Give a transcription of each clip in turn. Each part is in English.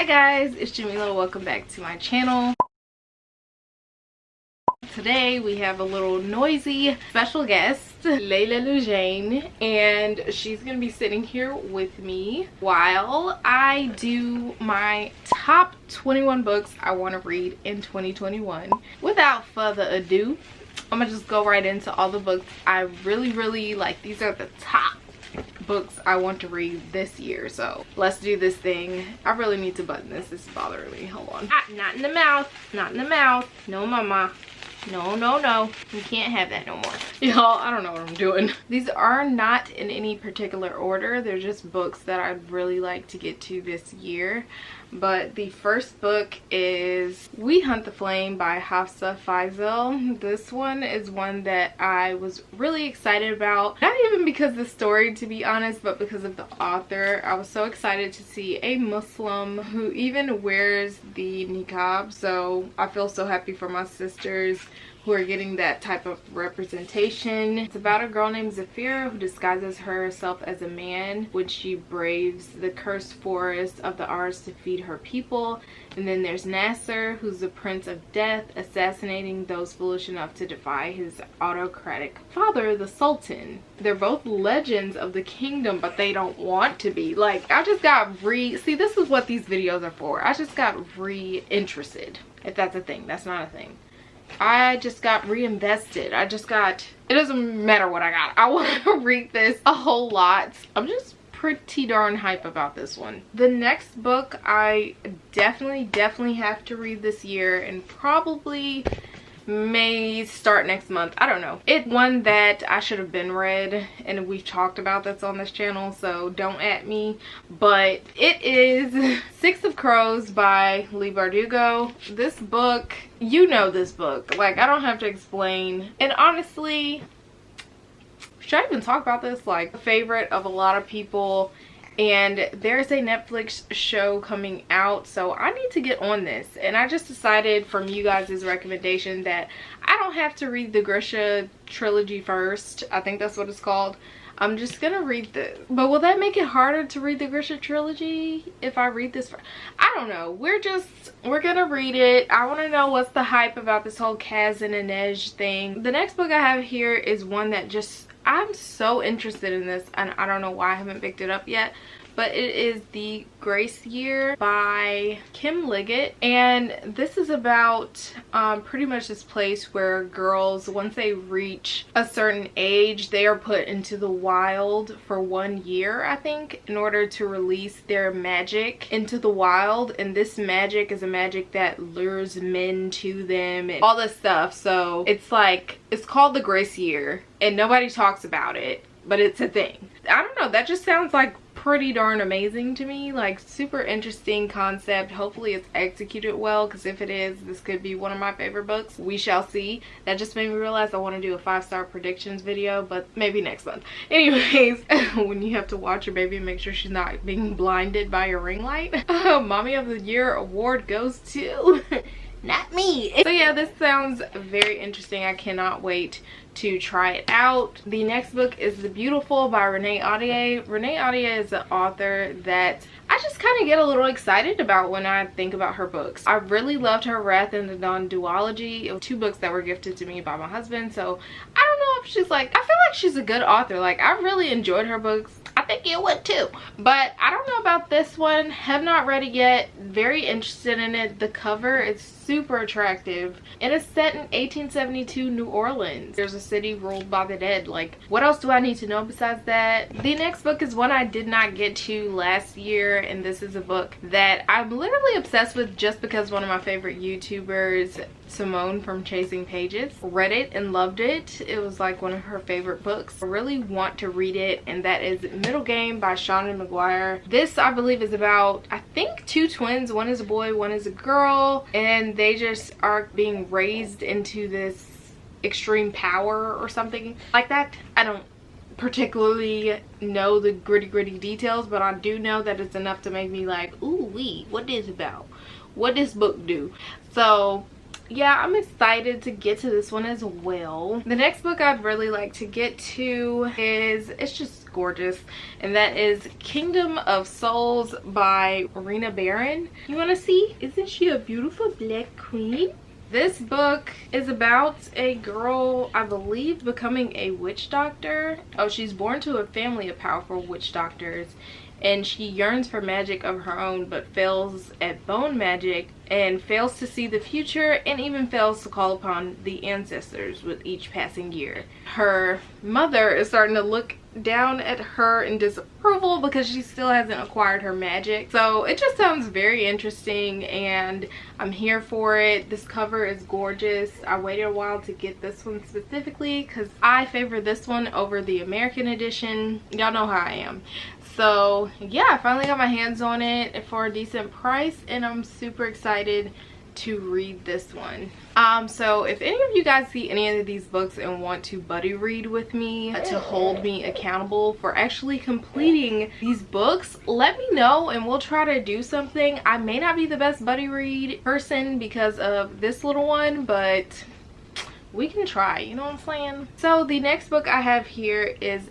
guys, it's Jamila. Welcome back to my channel. Today we have a little noisy special guest, Laylah, and she's gonna be sitting here with me while I do my top 21 books I want to read in 2021. Without further ado, I'm gonna just go right into all the books I really like. These are the top books I want to read this year, so let's do this thing. I really need to button this. This is bothering me. Hold on. Not in the mouth. Not in the mouth. No, mama. No. You can't have that no more. Y'all, I don't know what I'm doing. These are not in any particular order. They're just books that I'd really like to get to this year. But the first book is We Hunt the Flame by Hafsa Faizal. This one is one that I was really excited about. Not even because of the story, to be honest, but because of the author. I was so excited to see a Muslim who even wears the niqab. So I feel so happy for my sisters who are getting that type of representation. It's about a girl named Zafira who disguises herself as a man when she braves the cursed forest of the Ars to feed her people. And then there's Nasser, who's the Prince of Death, assassinating those foolish enough to defy his autocratic father, the Sultan. They're both legends of the kingdom, but they don't want to be. Like, I just got see, this is what these videos are for. I just got interested, if that's a thing. That's not a thing. I just got reinvested. It doesn't matter what I got. I want to read this a whole lot. I'm just pretty darn hype about this one. The next book I definitely have to read this year, and probably may start next month. I don't know. It's one that I should have been read, and we've talked about this on this channel, so don't at me. But it is Six of Crows by Leigh Bardugo. This book, you know this book. Like, I don't have to explain. And honestly, should I even talk about this? Like, a favorite of a lot of people. And there's a Netflix show coming out, so I need to get on this. And I just decided from you guys' recommendation that I don't have to read the Grisha trilogy first. I think that's what it's called. I'm just gonna read this. But will that make it harder to read the Grisha trilogy if I read this first? I don't know. We're gonna read it. I want to know what's the hype about this whole Kaz and Inej thing. The next book I have here is one that I'm so interested in this, and I don't know why I haven't picked it up yet, but it is The Grace Year by Kim Liggett. And this is about pretty much this place where girls, once they reach a certain age, they are put into the wild for 1 year, I think, in order to release their magic into the wild. And this magic is a magic that lures men to them and all this stuff. So it's like, it's called The Grace Year, and nobody talks about it, but it's a thing. I don't know, that just sounds like pretty darn amazing to me. Like, super interesting concept. Hopefully it's executed well, because if it is, this could be one of my favorite books. We shall see. That just made me realize I want to do a 5-star predictions video, but maybe next month. Anyways, when you have to watch your baby and make sure she's not being blinded by your ring light. Mommy of the Year award goes to not me. So yeah, this sounds very interesting. I cannot wait to try it out. The next book is The Beautiful by Renee Ahdieh. Renee Ahdieh is an author that I just kind of get a little excited about when I think about her books. I really loved her Wrath and the Dawn duology. It was 2 books that were gifted to me by my husband, so I don't know if she's like, I feel like she's a good author. Like, I really enjoyed her books. I think you would too, but I don't know about this one. Have not read it yet. Very interested in it. The cover is super attractive, and it's set in 1872 New Orleans. There's a city ruled by the dead. Like, what else do I need to know besides that? The next book is one I did not get to last year, and this is a book that I'm literally obsessed with just because one of my favorite YouTubers, Simone from Chasing Pages, read it and loved it. It was like one of her favorite books. I really want to read it, and that is Middlegame by Seanan McGuire. This, I believe, is about, I think, 2 twins. One is a boy, one is a girl, and they just are being raised into this extreme power or something like that. I don't particularly know the gritty details, but I do know that it's enough to make me like, ooh wee, what is it about? What does this book do? So yeah, I'm excited to get to this one as well. The next book I'd really like to get to is, it's just gorgeous, and that is Kingdom of Souls by Rena Barron. You want to see? Isn't she a beautiful black queen? This book is about a girl, I believe, becoming a witch doctor. Oh, she's born to a family of powerful witch doctors, and she yearns for magic of her own but fails at bone magic and fails to see the future and even fails to call upon the ancestors with each passing year. Her mother is starting to look down at her in disapproval because she still hasn't acquired her magic. So it just sounds very interesting and I'm here for it. This cover is gorgeous. I waited a while to get this one specifically because I favor this one over the American edition. Y'all know how I am. So yeah, I finally got my hands on it for a decent price and I'm super excited to read this one. So if any of you guys see any of these books and want to buddy read with me to hold me accountable for actually completing these books, let me know and we'll try to do something. I may not be the best buddy read person because of this little one, but we can try, you know what I'm saying? So the next book I have here is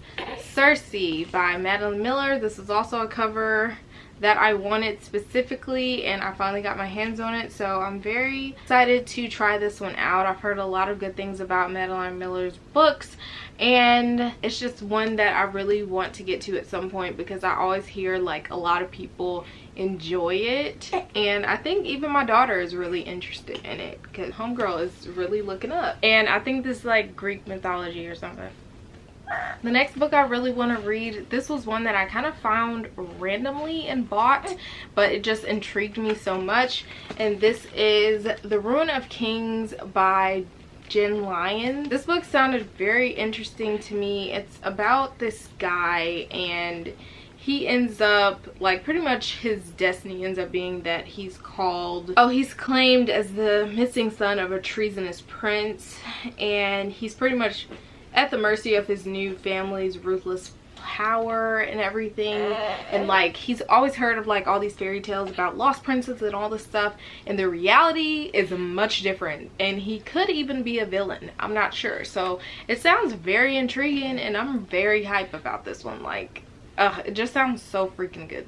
Circe by Madeline Miller. This is also a cover that I wanted specifically and I finally got my hands on it, so I'm very excited to try this one out. I've heard a lot of good things about Madeline Miller's books and it's just one that I really want to get to at some point because I always hear like a lot of people enjoy it and I think even my daughter is really interested in it because homegirl is really looking up, and I think this is like Greek mythology or something. The next book I really want to read, this was one that I kind of found randomly and bought, but it just intrigued me so much, and this is The Ruin of Kings by Jinn. This book sounded very interesting to me. It's about this guy and he ends up, like, pretty much his destiny ends up being that he's claimed as the missing son of a treasonous prince, and he's pretty much at the mercy of his new family's ruthless power and everything. And like, he's always heard of like all these fairy tales about lost princes and all this stuff, and the reality is much different, and he could even be a villain. I'm not sure. So it sounds very intriguing and I'm very hype about this one. Like, it just sounds so freaking good.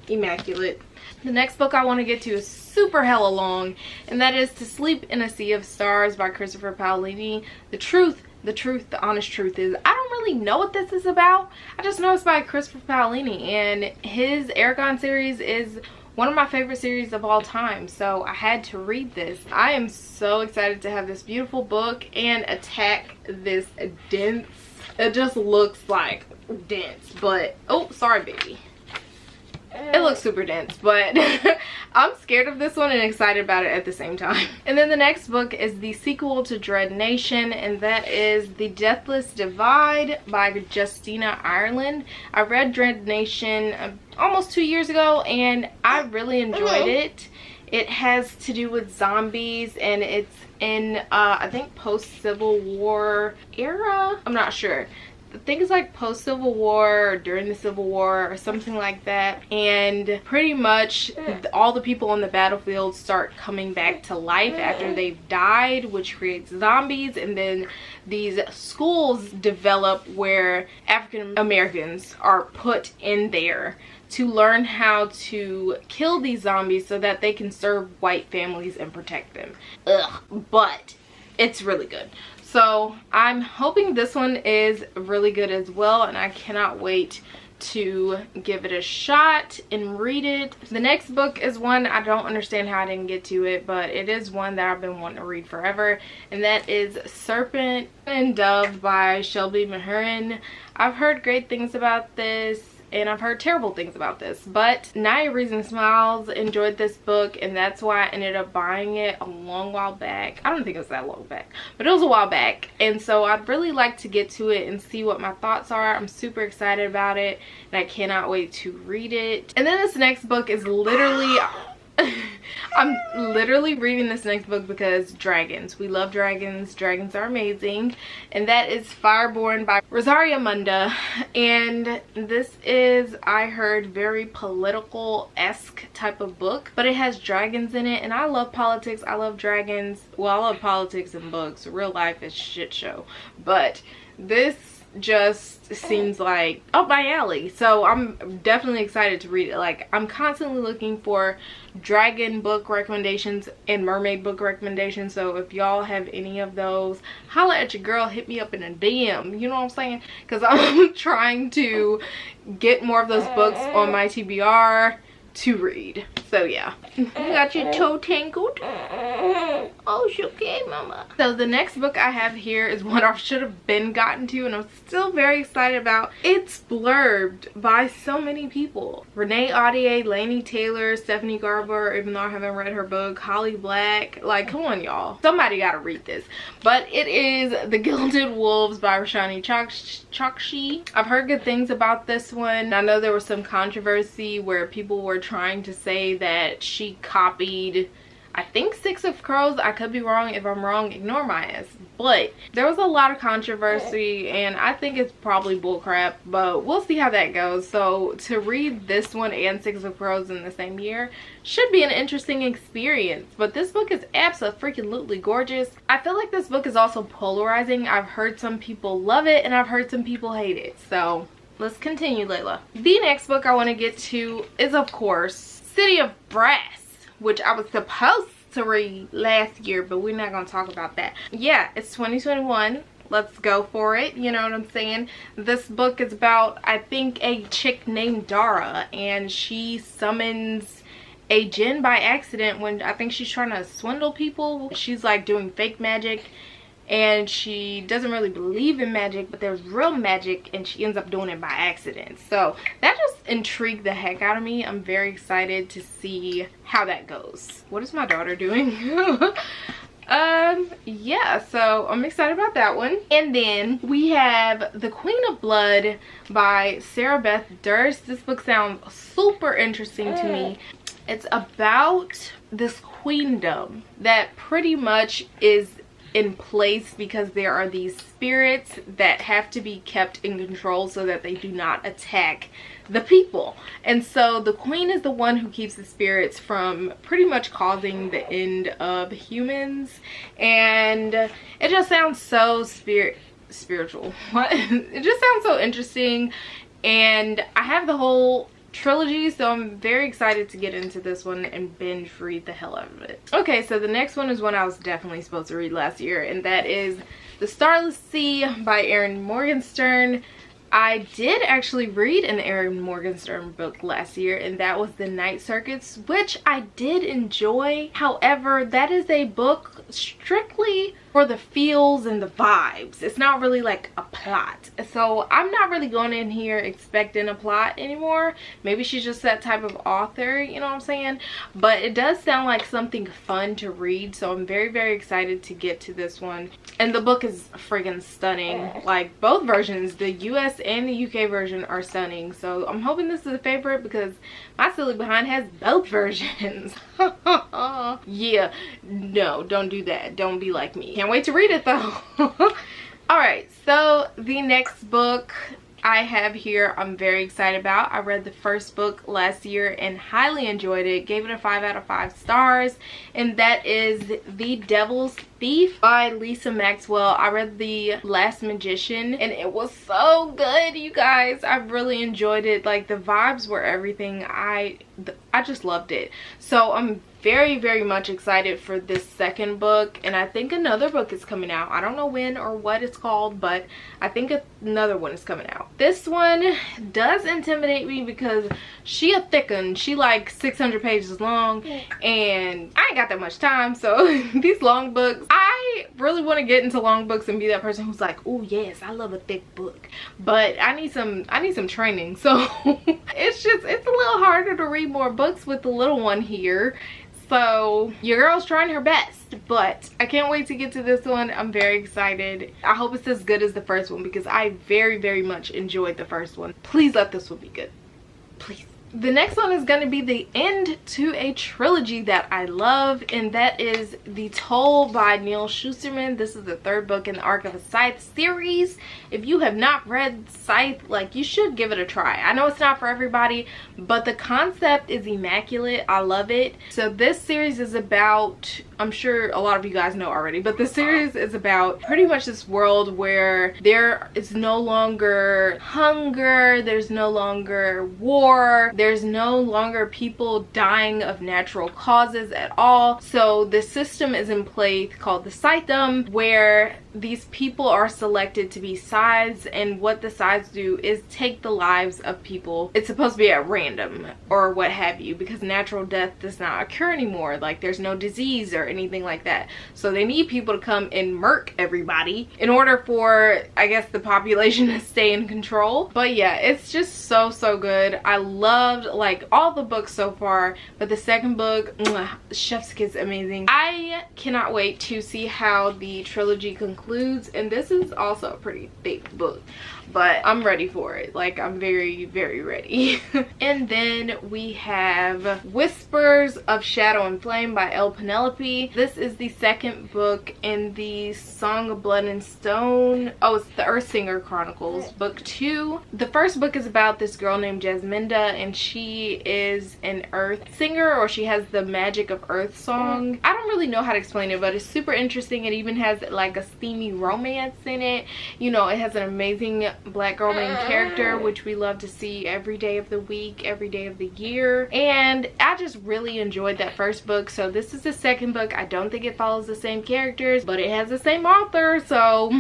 Immaculate. The next book I want to get to is super hella long, and that is To Sleep in a Sea of Stars by Christopher Paolini. The honest truth is I don't really know what this is about. I just know it's by Christopher Paolini, and his Aragon series is one of my favorite series of all time, so I had to read this. I am so excited to have this beautiful book and attack this dense, it just looks like dense, but oh sorry baby, it looks super dense, but I'm scared of this one and excited about it at the same time. And then the next book is the sequel to Dread Nation, and that is The Deathless Divide by Justina Ireland. I read Dread Nation almost 2 years ago and I really enjoyed it. It has to do with zombies and it's in I think post-Civil War era. I'm not sure. I think it's like post-Civil War or during the Civil War or something like that, and pretty much all the people on the battlefield start coming back to life after they've died, which creates zombies, and then these schools develop where African Americans are put in there to learn how to kill these zombies so that they can serve white families and protect them. But it's really good. So I'm hoping this one is really good as well, and I cannot wait to give it a shot and read it. The next book is one I don't understand how I didn't get to it, but it is one that I've been wanting to read forever, and that is Serpent Dove by Shelby Mahurin. I've heard great things about this and I've heard terrible things about this, but Naya Reason Smiles enjoyed this book, and that's why I ended up buying it a long while back. I don't think it was that long back, but it was a while back, and so I'd really like to get to it and see what my thoughts are. I'm super excited about it and I cannot wait to read it. And then this next book is literally I'm literally reading this next book because dragons. We love dragons. Dragons are amazing. And that is Fireborne by Rosaria Munda. And this is, I heard, very political-esque type of book. But it has dragons in it. And I love politics. I love dragons. Well, I love politics in books. Real life is shit show. But this just seems like up my alley, so I'm definitely excited to read it. Like, I'm constantly looking for dragon book recommendations and mermaid book recommendations, so if y'all have any of those, holla at your girl, hit me up in a DM, you know what I'm saying, because I'm trying to get more of those books on my TBR to read. So yeah, you got your toe tangled. Oh, she okay, mama? So the next book I have here is one I should have been gotten to, and I'm still very excited about. It's blurbed by so many people: Renee Audier, Lainey Taylor, Stephanie Garber, even though I haven't read her book, Holly Black. Like, come on, y'all, somebody gotta read this. But it is The Gilded Wolves by Roshani Chokshi. I've heard good things about this one. I know there was some controversy where people were trying to say that she copied, I think, Six of Crows. I could be wrong. If I'm wrong, ignore my ass. But there was a lot of controversy, and I think it's probably bullcrap, but we'll see how that goes. So to read this one and Six of Crows in the same year should be an interesting experience. But this book is absolutely gorgeous. I feel like this book is also polarizing. I've heard some people love it, and I've heard some people hate it. So let's continue, Layla. The next book I want to get to is, of course, City of Brass, which I was supposed to read last year, but we're not going to talk about that. Yeah, it's 2021. Let's go for it. You know what I'm saying? This book is about, I think, a chick named Dara, and she summons a Jinn by accident when I think she's trying to swindle people. She's like doing fake magic, and she doesn't really believe in magic, but there's real magic, and she ends up doing it by accident. So that just intrigued the heck out of me. I'm very excited to see how that goes. What is my daughter doing? Yeah, so I'm excited about that one. And then we have The Queen of Blood by Sarah Beth Durst. This book sounds super interesting to me. It's about this queendom that pretty much is in place because there are these spirits that have to be kept in control so that they do not attack the people. And so the queen is the one who keeps the spirits from pretty much causing the end of humans. And it just sounds so spiritual. What? It just sounds so interesting. And I have the whole trilogy, so I'm very excited to get into this one and binge read the hell out of it. Okay, so the next one is one I was definitely supposed to read last year, and that is The Starless Sea by Erin Morgenstern. I did actually read an Erin Morgenstern book last year, and that was The Night Circuits, which I did enjoy. However, that is a book strictly for the feels and the vibes. It's not really like a plot. So I'm not really going in here expecting a plot anymore. Maybe she's just that type of author, you know what I'm saying? But it does sound like something fun to read, so I'm very excited to get to this one. And the book is friggin' stunning. Like, both versions, the US and the UK version, are stunning. So I'm hoping this is a favorite because my silly behind has both versions. Yeah, no, don't do that. Don't be like me. Can't wait to read it though. Alright, so the next book I have here I'm very excited about. I read the first book last year and highly enjoyed it. Gave it a 5 out of 5 stars, and that is The Devil's Thief by Lisa Maxwell. I read The Last Magician and it was so good, you guys. I really enjoyed it. Like, the vibes were everything. I just loved it. So I'm very much excited for this second book, and I think another book is coming out. I don't know when or what it's called, but I think another one is coming out. This one does intimidate me because she a thick one. She like 600 pages long, and I ain't got that much time. So these long books, I really want to get into long books and be that person who's like, oh yes, I love a thick book, but I need some training. So it's a little harder to read more books with the little one here. So your girl's trying her best, but I can't wait to get to this one. I'm very excited. I hope it's as good as the first one because I very much enjoyed the first one. Please let this one be good. Please. The next one is going to be the end to a trilogy that I love, and that is The Toll by Neil Schusterman. This is the third book in the Arc of a Scythe series. If you have not read Scythe, like, you should give it a try. I know it's not for everybody, but the concept is immaculate. I love it. So this series is about, I'm sure a lot of you guys know already, but the series is about pretty much this world where there is no longer hunger, there's no longer war, there's no longer people dying of natural causes at all. So the system is in place called the Scythedom, where these people are selected to be scythes, and what the scythes do is take the lives of people. It's supposed to be at random or what have you, because natural death does not occur anymore. Like, there's no disease or anything like that. So they need people to come and murk everybody in order for, I guess, the population to stay in control. But yeah, it's just so good. I loved like all the books so far, but the second book, chef's kiss, amazing. I cannot wait to see how the trilogy concludes, and this is also a pretty thick book, but I'm ready for it. Like, I'm very ready. And then we have Whispers of Shadow and Flame by L. Penelope. This is the second book in the Song of Blood and Stone. Oh, it's the Earthsinger Chronicles, book 2. The first book is about this girl named Jasminda, and she is an earth singer, or she has the magic of earth song. I don't really know how to explain it, but it's super interesting. It even has like a steamy romance in it. You know, it has an amazing black girl main character, which we love to see every day of the week, every day of the year. And I just really enjoyed that first book. So this is the second book. I don't think it follows the same characters, but it has the same author, so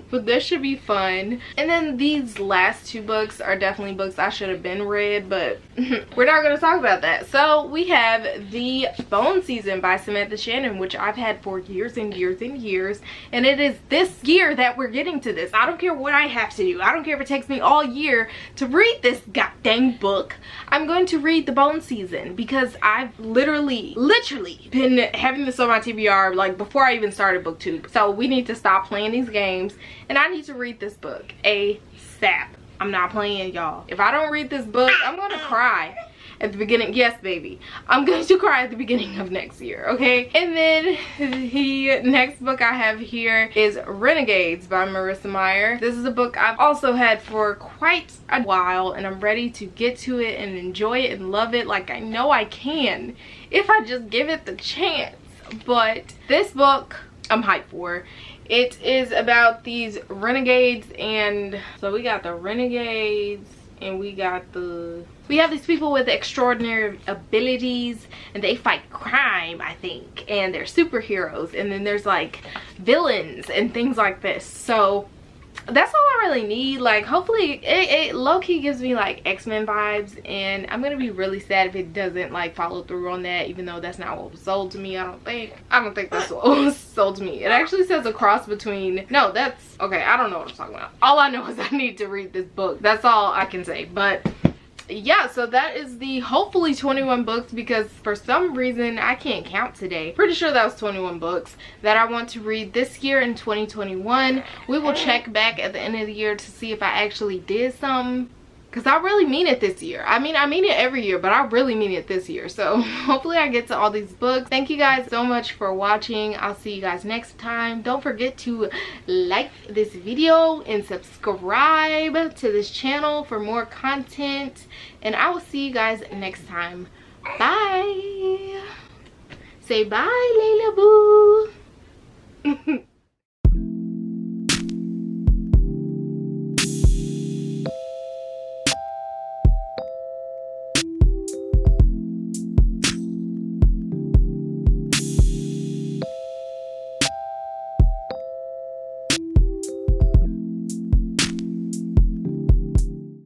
but this should be fun. And then these last two books are definitely books I should have been read, but we're not going to talk about that. So we have The Bone Season by Samantha Shannon, which I've had for years and years and years, and it is this year that we're getting to this. I don't care what I have to do. I don't care if it takes me all year to read this goddamn book. I'm going to read The Bone Season because I've literally been having this on my TBR like before I even started book 2. So we need to stop playing these games, and I need to read this book ASAP. I'm not playing, y'all. If I don't read this book, I'm gonna cry at the beginning. Yes, baby, I'm going to cry at the beginning of next year, okay? And then the next book I have here is Renegades by Marissa Meyer. This is a book I've also had for quite a while, and I'm ready to get to it and enjoy it and love it like I know I can if I just give it the chance. But this book I'm hyped for. It is about these renegades, and so we got the renegades and we have these people with extraordinary abilities, and they fight crime, I think, and they're superheroes, and then there's like villains and things like this. So that's all I really need. Like, hopefully it low-key gives me like X-Men vibes, and I'm gonna be really sad if it doesn't like follow through on that, even though that's not what was sold to me. I don't think that's what was sold to me. It actually says a cross between, no, that's okay, I don't know what I'm talking about. All I know is I need to read this book. That's all I can say. But yeah, so that is the hopefully 21 books, because for some reason I can't count today. Pretty sure that was 21 books that I want to read this year in 2021. We will check back at the end of the year to see if I actually did something, because I really mean it this year. I mean it every year, but I really mean it this year. So hopefully I get to all these books. Thank you guys so much for watching. I'll see you guys next time. Don't forget to like this video and subscribe to this channel for more content, and I will see you guys next time. Bye. Say bye, Layla boo.